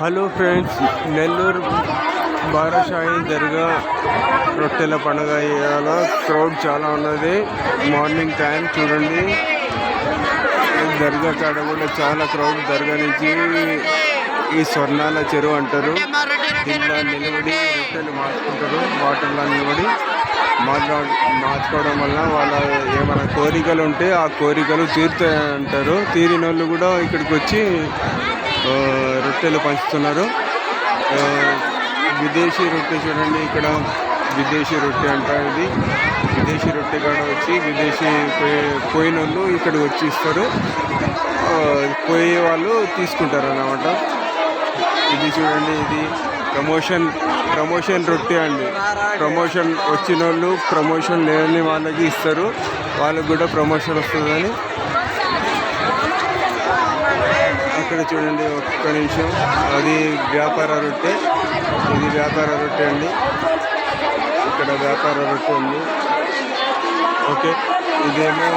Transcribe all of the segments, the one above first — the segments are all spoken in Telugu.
హలో ఫ్రెండ్స్, నెల్లూరు బారాషాయి దర్గా రొట్టెల పండుగ ఇవాళ క్రౌడ్ చాలా ఉన్నది. మార్నింగ్ టైం చూడండి, దర్గా కాడ కూడా చాలా క్రౌడ్. దర్గా నుంచి ఈ స్వర్ణాల చెరువు అంటారు, దీనిలో నిలబడి రొట్టెలు మార్చుకుంటారు. వాటర్లో నిలబడి మార్చుకోవడం వల్ల వాళ్ళ ఏమైనా కోరికలు ఉంటే ఆ కోరికలు తీరుతాయంటారు. తీరిన వాళ్ళు కూడా ఇక్కడికి వచ్చి రొట్టెలు పంచుతున్నారు. విదేశీ రొట్టె చూడండి, ఇక్కడ విదేశీ రొట్టె అంటారు. ఇది విదేశీ రొట్టె కాడ వచ్చి విదేశీ పోయిన వాళ్ళు ఇక్కడికి వచ్చి ఇస్తారు, పోయే వాళ్ళు తీసుకుంటారు అన్నమాట. ఇది చూడండి, ఇది ప్రమోషన్ రొట్టె అండి. ప్రమోషన్ వచ్చిన వాళ్ళు ప్రమోషన్ లేని వాళ్ళకి ఇస్తారు, వాళ్ళకి కూడా ప్రమోషన్ వస్తుందని. అక్కడ చూడండి, ఒక్క నిమిషం, అది వ్యాపార రొట్టె. ఇది వ్యాపార రొట్టె అండి, ఇక్కడ వ్యాపార రొట్టె ఉంది. ఓకే, ఇదేమో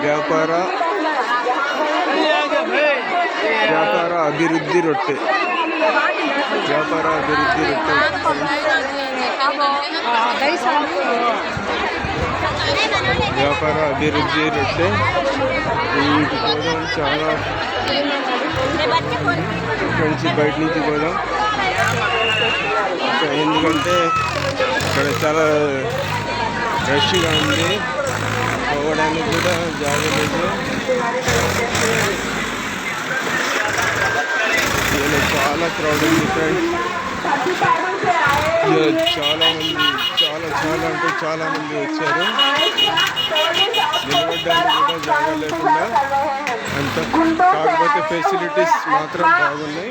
వ్యాపార అభివృద్ధి రొట్టె. వ్యాపార అభివృద్ధి రొట్టె వ్యాపార అభివృద్ధి రొట్టె. వీటి పోదాం, చాలా ఇక్కడి నుంచి బయట నుంచి పోదాం, ఎందుకంటే ఇక్కడ చాలా రష్గా ఉంది, పోవడానికి కూడా జాగ్రత్త. చాలా క్రౌడ్ ఉంది ఫ్రెండ్స్. చాలా మంది అంటే చాలా మంది వచ్చారు. నిలబడడానికి కూడా జాగా లేకుండా అంత. కాకపోతే ఫెసిలిటీస్ మాత్రం బాగున్నాయి.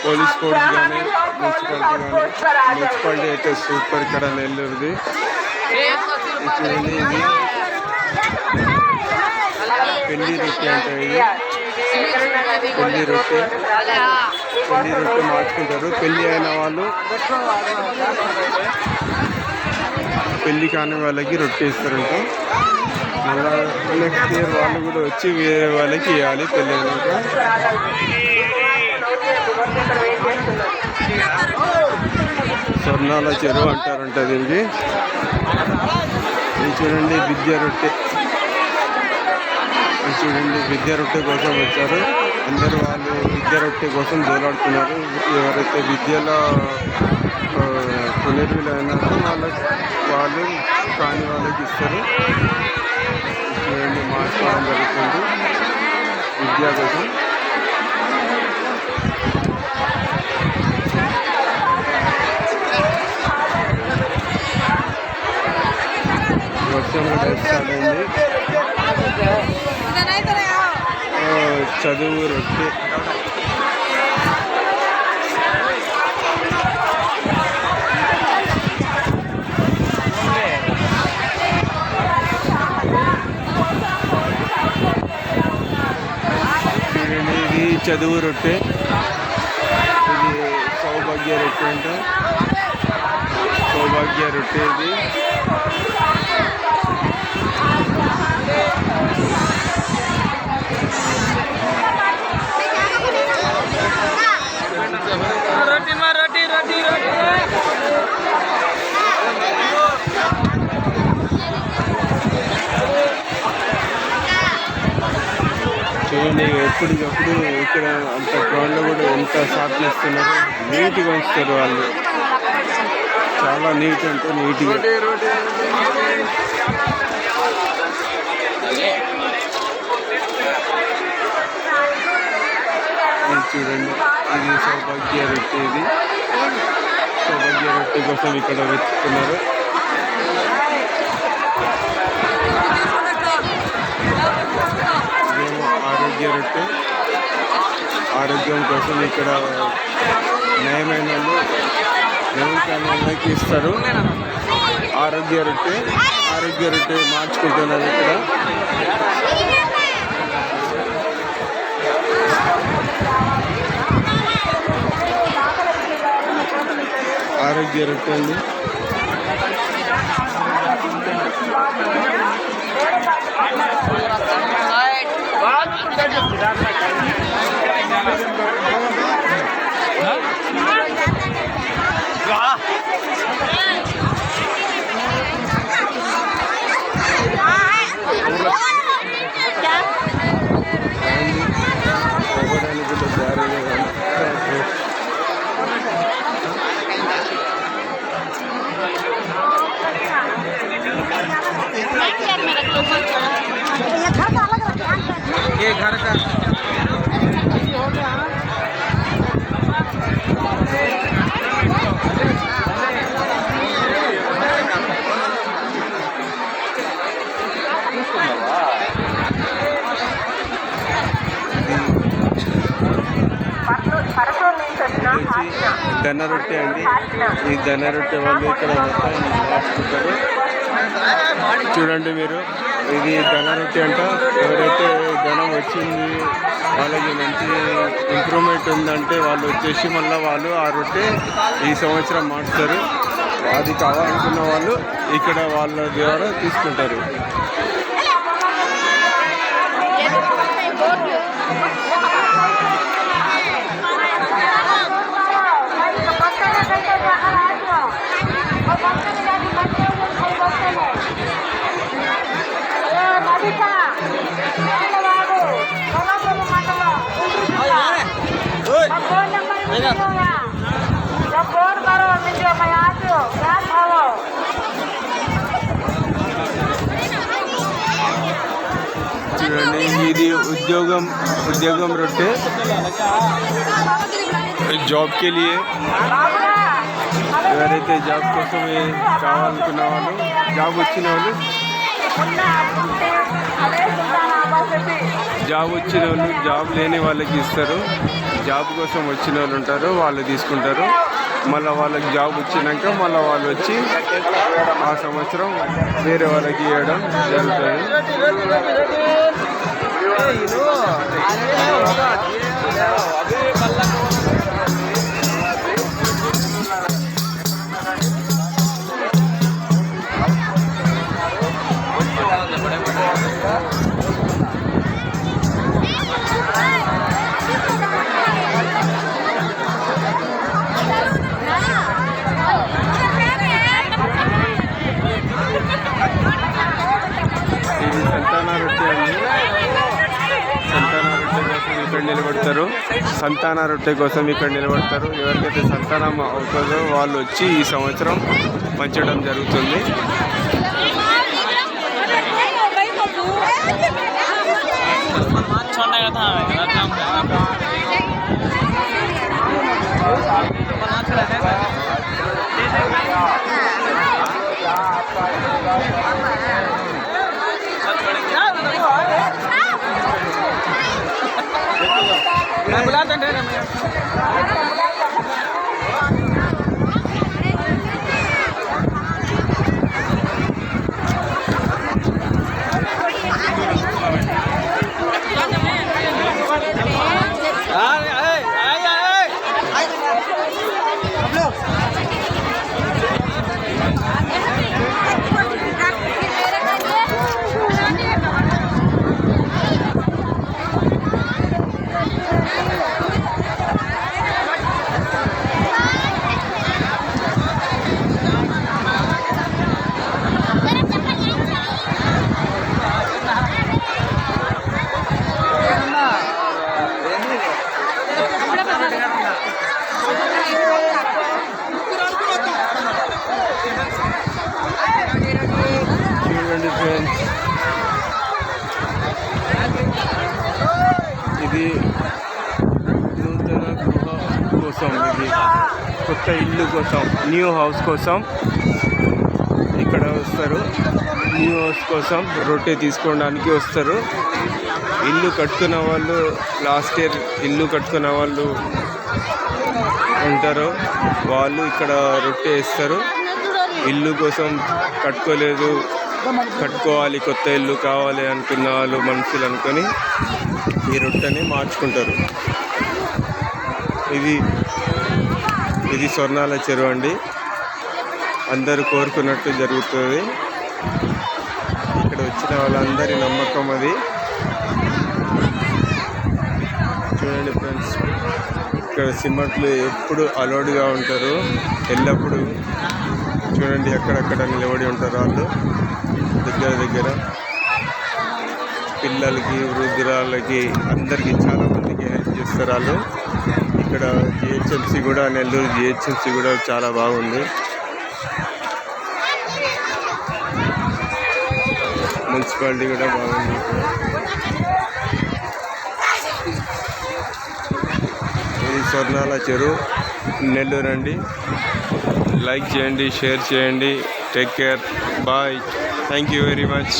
పోలీస్ ఫోర్స్ కానీ మున్సిపాలిటీ అయితే సూపర్ ఇక్కడ నెల్లూరుది. చూడండి, ఇది పెళ్లి రొట్టె అంటే, ఇది పెళ్లి రొట్టె మార్చుకుంటారు. పెళ్ళి అయిన వాళ్ళు, పెళ్ళి కాని వాళ్ళకి రొట్టె ఇస్తారంట. మళ్ళా నెక్స్ట్ ఇయర్ వాళ్ళు కూడా వచ్చి వేరే వాళ్ళకి ఇవ్వాలి పెళ్ళి అయినాక. స్వర్ణాల చెరువు అంటారంట దీనికి. ఇది చూడండి, విద్యా రొట్టె. చూడండి, విద్యా రొట్టె కోసం వచ్చారు అందరూ. వాళ్ళు విద్యా రొట్టె కోసం జోలాడుతున్నారు. ఎవరైతే విద్యలో పునర్విలైనారో వాళ్ళు కాని వాళ్ళకి ఇస్తారు. చూడండి, మార్చుకోవడం జరుగుతుంది విద్యా కోసం. వర్షం కూడా స్టార్ట్ అయింది. చదువు రొట్టె. ఇది చదువు రొట్టె, ఇది సౌభాగ్య రొట్టె అంట. సౌభాగ్య రొట్టె ఇది. చూడండి, ఎప్పటికప్పుడు ఇక్కడ అంత గ్రౌండ్లో కూడా ఎంత సాటిస్తున్నారు. నీట్గా ఉంచుతారు వాళ్ళు, చాలా నీట్ అంటే నీట్గా. చూడండి, ఇది సౌభాగ్య రొట్టె. ఇది సౌభాగ్య రొట్టె కోసం ఇక్కడ వెతుకుతున్నారు. ఇదేమో ఆరోగ్య రొట్టె. ఆరోగ్యం కోసం ఇక్కడ నయమైన వాళ్ళకి ఇస్తారు. ఆరోగ్య రొట్టె మార్చుకుంటున్నారు ఇక్కడ. ఆరోగ్య రొట్టె అండి. ये घर का దన రొట్టె అండి. ఈ దన రొట్టె వాళ్ళు ఇక్కడ మొత్తం మార్చుకుంటారు. చూడండి మీరు, ఇది దన రొట్టె అంట. ఎవరైతే ధనం వచ్చింది వాళ్ళకి మంచి ఇంప్రూవ్మెంట్ ఉందంటే వాళ్ళు వచ్చేసి మళ్ళీ వాళ్ళు ఆ రొట్టె ఈ సంవత్సరం మార్చుతారు. అది కావాలనుకున్న వాళ్ళు ఇక్కడ వాళ్ళ ద్వారా తీసుకుంటారు. చూడండి, ఇది ఉద్యోగం రొట్టె జాబ్ కే లియే. ఎవరైతే జాబ్ కోసమే కావాలనుకున్న వాళ్ళు, జాబ్ వచ్చిన వాళ్ళు, జాబ్ లేని వాళ్ళకి ఇస్తారు. జాబ్ కోసం వచ్చిన వాళ్ళు ఉంటారు, వాళ్ళు తీసుకుంటారు. మళ్ళీ వాళ్ళకి జాబ్ వచ్చినాక మళ్ళీ వాళ్ళు వచ్చి ఆ సంవత్సరం వేరే వాళ్ళకి ఇవ్వడం జరుగుతుంది. ఇది సంతాన రొట్టె అండి. సంతాన రొట్టె కోసం ఇక్కడ నిలబడతారు. ఎవరికైతే సంతానం అవుతుందో వాళ్ళు వచ్చి ఈ సంవత్సరం పంచడం జరుగుతుంది. ఇది నూతన గృహ కోసం, ఇది కొత్త ఇల్లు కోసం, న్యూ హౌస్ కోసం ఇక్కడ వస్తారు. న్యూ హౌస్ కోసం రొట్టె తీసుకోవడానికి వస్తారు. ఇల్లు కట్టుకున్న వాళ్ళు, లాస్ట్ ఇయర్ ఇల్లు కట్టుకున్న వాళ్ళు ఉంటారు, వాళ్ళు ఇక్కడ రొట్టె వేస్తారు. ఇల్లు కోసం కట్టుకోవాలి, కొత్త ఇల్లు కావాలి అనుకున్న వాళ్ళు మనుషులు అనుకొని ఈ రొట్టెని మార్చుకుంటారు. ఇది స్వర్ణాల చెరువు అండి. అందరూ కోరుకున్నట్టు జరుగుతుంది. ఇక్కడ వచ్చిన వాళ్ళందరి నమ్మకం అది. చూడండి ఫ్రెండ్స్, ఇక్కడ సిమెంట్లు ఎప్పుడు అలౌడ్గా ఉంటారు ఎల్లప్పుడూ. చూడండి, అక్కడక్కడ నిలబడి ఉంటారు వాళ్ళు. దగ్గర పిల్లలకి, వృద్ధురాళ్ళకి, అందరికీ చాలా మందికి హెల్ప్ చేస్తారు వాళ్ళు. ఇక్కడ జిహెచ్ఎంసీ కూడా, నెల్లూరు జిహెచ్ఎంసీ కూడా చాలా బాగుంది. మున్సిపాలిటీ కూడా బాగుంది. ఇది స్వర్ణాల చెరువు, నెల్లూరు అండి. లైక్ చేయండి, షేర్ చేయండి. Take care, bye, thank you very much.